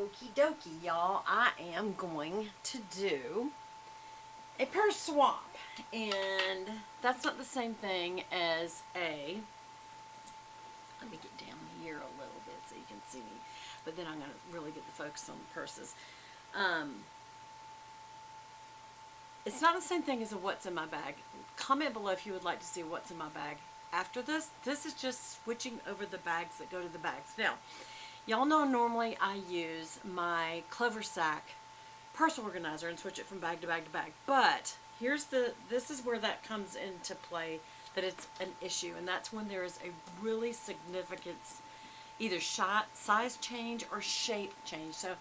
Okie dokie, y'all. I am going to do a purse swap. And that's not the same thing as a... Let me get down here a little bit so you can see me. But then I'm going to really get the focus on the purses. It's not the same thing as a what's in my bag. Comment below if you would like to see what's in my bag after this. This is just switching over the bags that go to the bags. Now, y'all know normally I use my Clover Sack purse organizer and switch it from bag to bag to bag. But this is where that comes into play, that it's an issue, and that's when there is a really significant either size change or shape change. So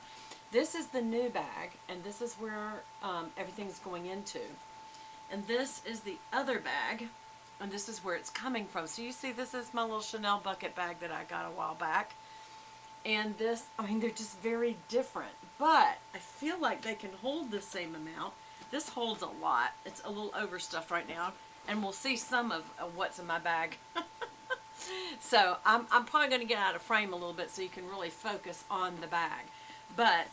this is the new bag, and this is where everything's going into. And this is the other bag, and this is where it's coming from. So you see, this is my little Chanel bucket bag that I got a while back. And this, I mean, they're just very different. But I feel like they can hold the same amount. This holds a lot. It's a little overstuffed right now. And we'll see some of what's in my bag. So I'm probably going to get out of frame a little bit so you can really focus on the bag. But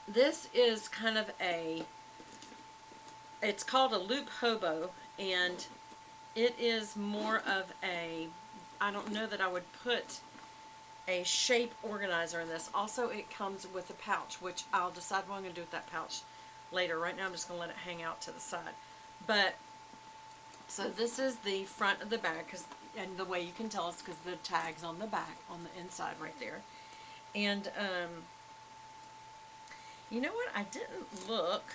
this is kind of it's called a loop hobo, and it is more of a, I don't know that I would put a shape organizer in this. Also, it comes with a pouch, which I'll decide what I'm going to do with that pouch later. Right now I'm just going to let it hang out to the side. But so this is the front of the bag, and the way you can tell is because the tag's on the back, on the inside right there. And you know what? I didn't look.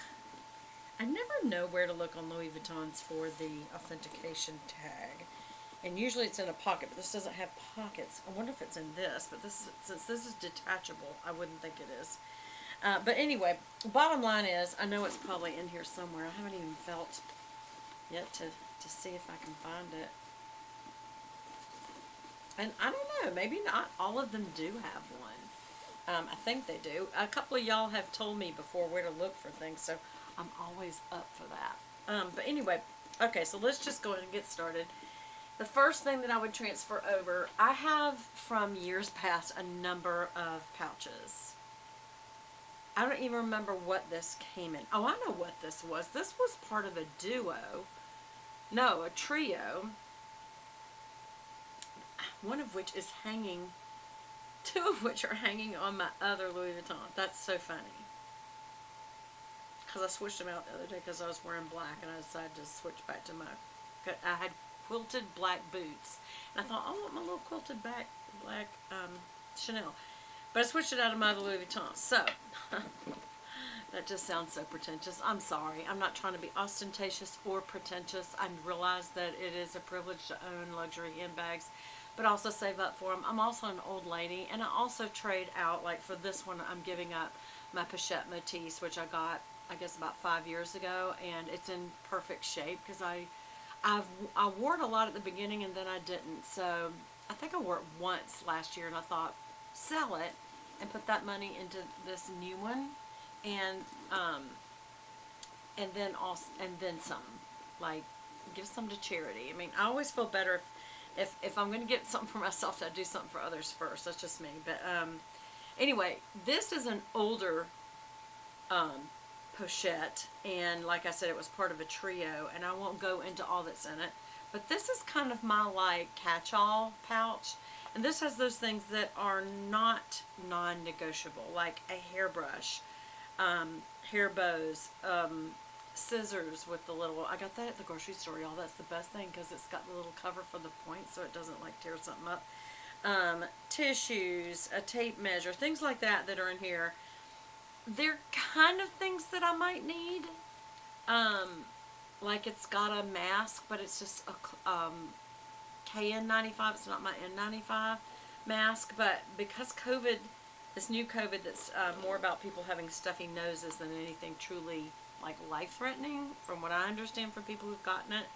I never know where to look on Louis Vuittons for the authentication tag. And usually it's in a pocket, but this doesn't have pockets. I wonder if it's in this, but since this is detachable, I wouldn't think it is. But anyway, bottom line is, I know it's probably in here somewhere. I haven't even felt yet to see if I can find it. And I don't know, maybe not all of them do have one. I think they do. A couple of y'all have told me before where to look for things, so I'm always up for that. But anyway, okay, so let's just go ahead and get started. The first thing that I would transfer over, I have from years past a number of pouches. I don't even remember what this came in. Oh, I know what this was. This was part of a duo. No, a trio. One of which is hanging, two of which are hanging on my other Louis Vuitton. That's so funny. Because I switched them out the other day because I was wearing black, and I decided to switch back to I had quilted black boots. And I thought, I want my little quilted black Chanel. But I switched it out of my other Louis Vuitton. So, that just sounds so pretentious. I'm sorry. I'm not trying to be ostentatious or pretentious. I realize that it is a privilege to own luxury handbags, but also save up for them. I'm also an old lady, and I also trade out, like for this one, I'm giving up my Pochette Matisse, which I got, I guess, about 5 years ago, and it's in perfect shape because I wore it a lot at the beginning, and then I didn't. So I think I wore it once last year, and I thought, sell it and put that money into this new one, and then some, like give some to charity. I mean, I always feel better if I'm going to get something for myself, I do something for others first. That's just me. But anyway, this is an older pochette, and like I said, it was part of a trio, and I won't go into all that's in it, but this is kind of my like catch-all pouch, and this has those things that are not non-negotiable, like a hairbrush, hair bows, scissors with the little, I got that at the grocery store, y'all. That's the best thing because it's got the little cover for the point so it doesn't like tear something up. Tissues, a tape measure, things like that that are in here. They're kind of things that I might need. Like it's got a mask, but it's just a KN95. It's not my N95 mask, but because COVID, this new COVID that's more about people having stuffy noses than anything truly like life-threatening, from what I understand from people who've gotten it.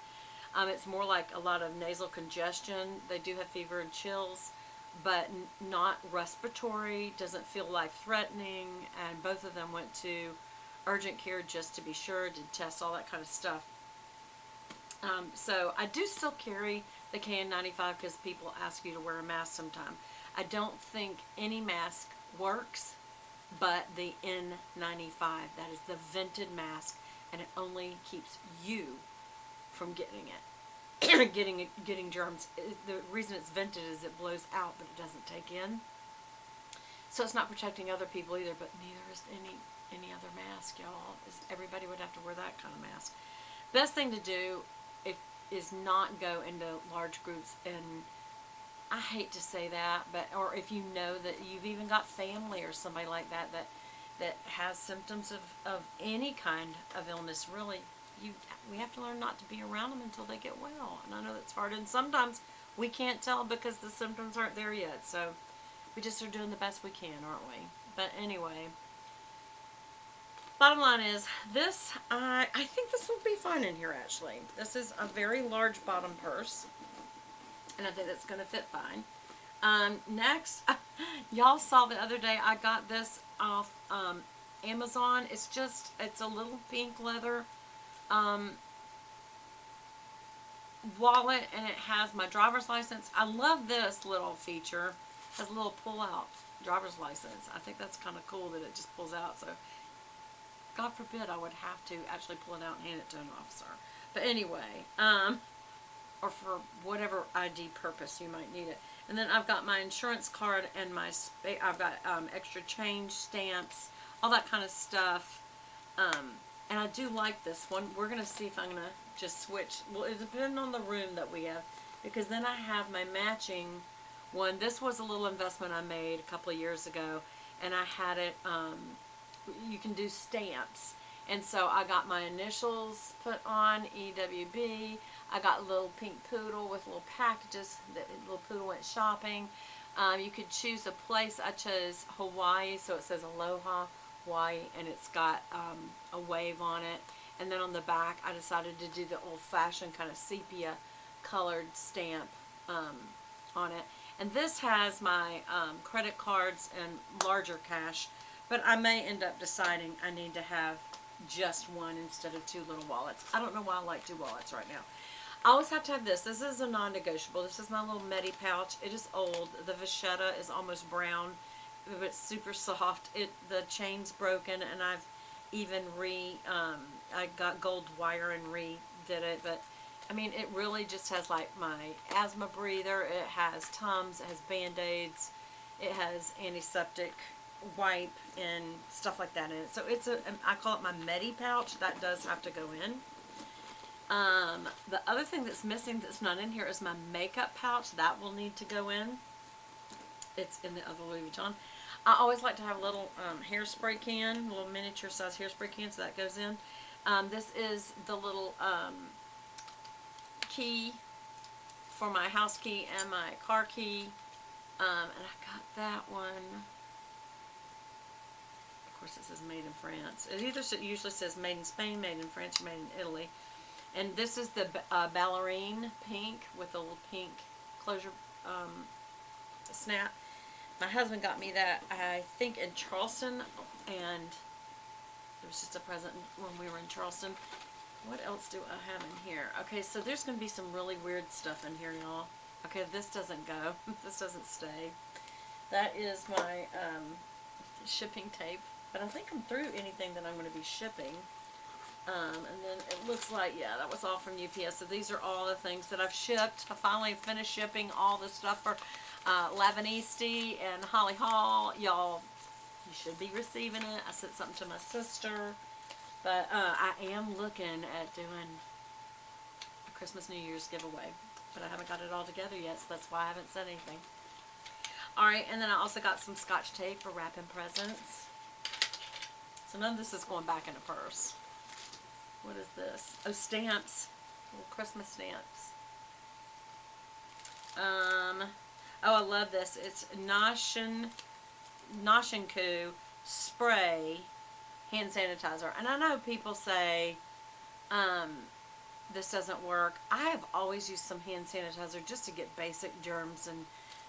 It's more like a lot of nasal congestion. They do have fever and chills, but not respiratory, doesn't feel life-threatening, and both of them went to urgent care just to be sure, did tests, all that kind of stuff. So I do still carry the KN95 because people ask you to wear a mask sometime. I don't think any mask works but the N95. That is the vented mask, and it only keeps you from getting it, getting germs. The reason it's vented is it blows out, but it doesn't take in. So it's not protecting other people either. But neither is any other mask, y'all. Everybody would have to wear that kind of mask. Best thing to do is not go into large groups, and I hate to say that, but or if you know that you've even got family or somebody like that has symptoms of any kind of illness, really, we have to learn not to be around them until they get well. And I know that's hard, and sometimes we can't tell because the symptoms aren't there yet. So we just are doing the best we can, aren't we? But anyway, bottom line is this. I think this will be fine in here. Actually, this is a very large bottom purse, and I think that's going to fit fine. Next, y'all saw the other day I got this off Amazon. It's a little pink leather wallet, and it has my driver's license. I love this little feature. It has a little pull-out driver's license. I think that's kind of cool that it just pulls out. So, God forbid I would have to actually pull it out and hand it to an officer. But anyway, or for whatever ID purpose you might need it. And then I've got my insurance card and I've got extra change, stamps, all that kind of stuff. And I do like this one. We're going to see if I'm going to just switch. Well, it depends on the room that we have. Because then I have my matching one. This was a little investment I made a couple of years ago. And I had it, you can do stamps. And so I got my initials put on, EWB. I got a little pink poodle with little packages. The little poodle went shopping. You could choose a place. I chose Hawaii, so it says Aloha Hawaii, and it's got a wave on it. And then on the back, I decided to do the old-fashioned kind of sepia colored stamp on it. And this has my credit cards and larger cash, but I may end up deciding I need to have just one instead of two little wallets. I don't know why I like two wallets right now. I always have to have this. This is a non-negotiable. This is my little Medi pouch. It is old. The vachetta is almost brown, but it's super soft. The chain's broken, and I've even I got gold wire and redid it. But I mean, it really just has like my asthma breather. It has Tums. It has Band-Aids. It has antiseptic wipe and stuff like that in it. So I call it my Medi pouch. That does have to go in. The other thing that's missing that's not in here is my makeup pouch. That will need to go in. It's in the other Louis Vuitton. I always like to have a little hairspray can, a little miniature size hairspray can, so that goes in. This is the little key for my house key and my car key. And I got that one. Of course, it says made in France. It usually says made in Spain, made in France, or made in Italy. And this is the ballerine pink with a little pink closure snap. My husband got me that, I think, in Charleston, and it was just a present when we were in Charleston. What else do I have in here? Okay, so there's going to be some really weird stuff in here, y'all. Okay, this doesn't go. This doesn't stay. That is my shipping tape. But I think I'm through anything that I'm going to be shipping. And then it looks like, yeah, that was all from UPS. So these are all the things that I've shipped. I finally finished shipping all the stuff for Lavanisti and Holly Hall. Y'all, you should be receiving it. I sent something to my sister. But I am looking at doing a Christmas New Year's giveaway. But I haven't got it all together yet, so that's why I haven't said anything. Alright, and then I also got some Scotch tape for wrapping presents. So none of this is going back in a purse. What is this? Oh, stamps. Little Christmas stamps. Oh, I love this. It's Noshinku spray hand sanitizer. And I know people say this doesn't work. I have always used some hand sanitizer just to get basic germs and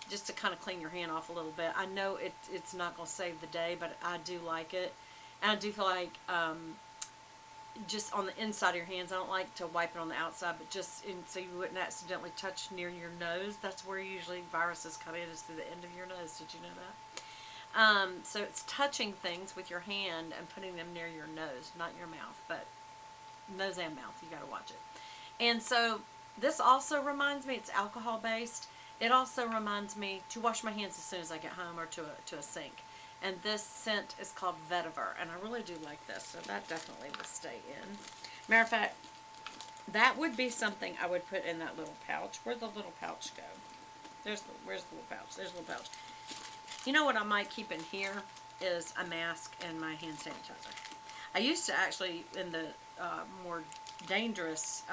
just to kind of clean your hand off a little bit. I know it's not going to save the day, but I do like it. And I do feel like just on the inside of your hands, I don't like to wipe it on the outside, but just so you wouldn't accidentally touch near your nose. That's where usually viruses come in, is through the end of your nose. Did you know that? So it's touching things with your hand and putting them near your nose, not your mouth, but nose and mouth. You got to watch it. And so this also reminds me, it's alcohol based. It also reminds me to wash my hands as soon as I get home, or to a sink. And this scent is called Vetiver, and I really do like this, so that definitely will stay in. Matter of fact, that would be something I would put in that little pouch. Where'd the little pouch go? Where's the little pouch? There's the little pouch. You know what I might keep in here is a mask and my hand sanitizer. I used to actually, in the more dangerous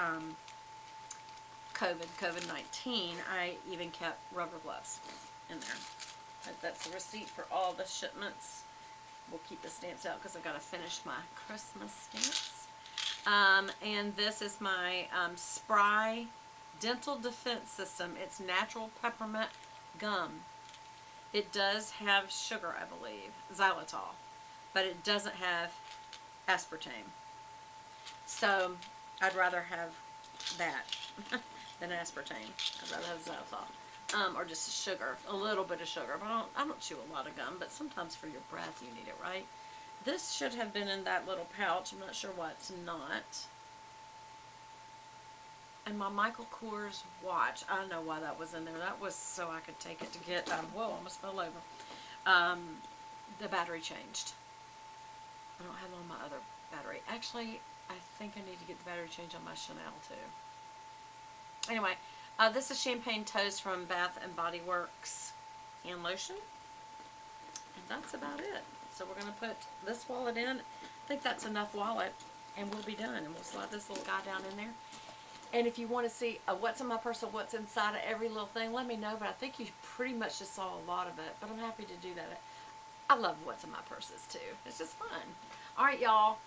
COVID-19, I even kept rubber gloves in there. That's the receipt for all the shipments. We'll keep the stamps out because I've got to finish my Christmas stamps. And this is my Spry Dental Defense System. It's natural peppermint gum. It does have sugar, I believe, xylitol, but it doesn't have aspartame. So I'd rather have that than aspartame. I'd rather have xylitol. Or just sugar, a little bit of sugar. But I don't chew a lot of gum, but sometimes for your breath you need it, right? This should have been in that little pouch. I'm not sure why it's not. And my Michael Kors watch, I know why that was in there. That was so I could take it to get, whoa, I almost fell over. The battery changed. I don't have it on my other battery. Actually, I think I need to get the battery changed on my Chanel too. Anyway, this is Champagne Toast from Bath and Body Works hand lotion. And that's about it. So we're going to put this wallet in. I think that's enough wallet, and we'll be done. And we'll slide this little guy down in there. And if you want to see what's in my purse or what's inside of every little thing, let me know. But I think you pretty much just saw a lot of it. But I'm happy to do that. I love what's in my purses too. It's just fun. All right, y'all.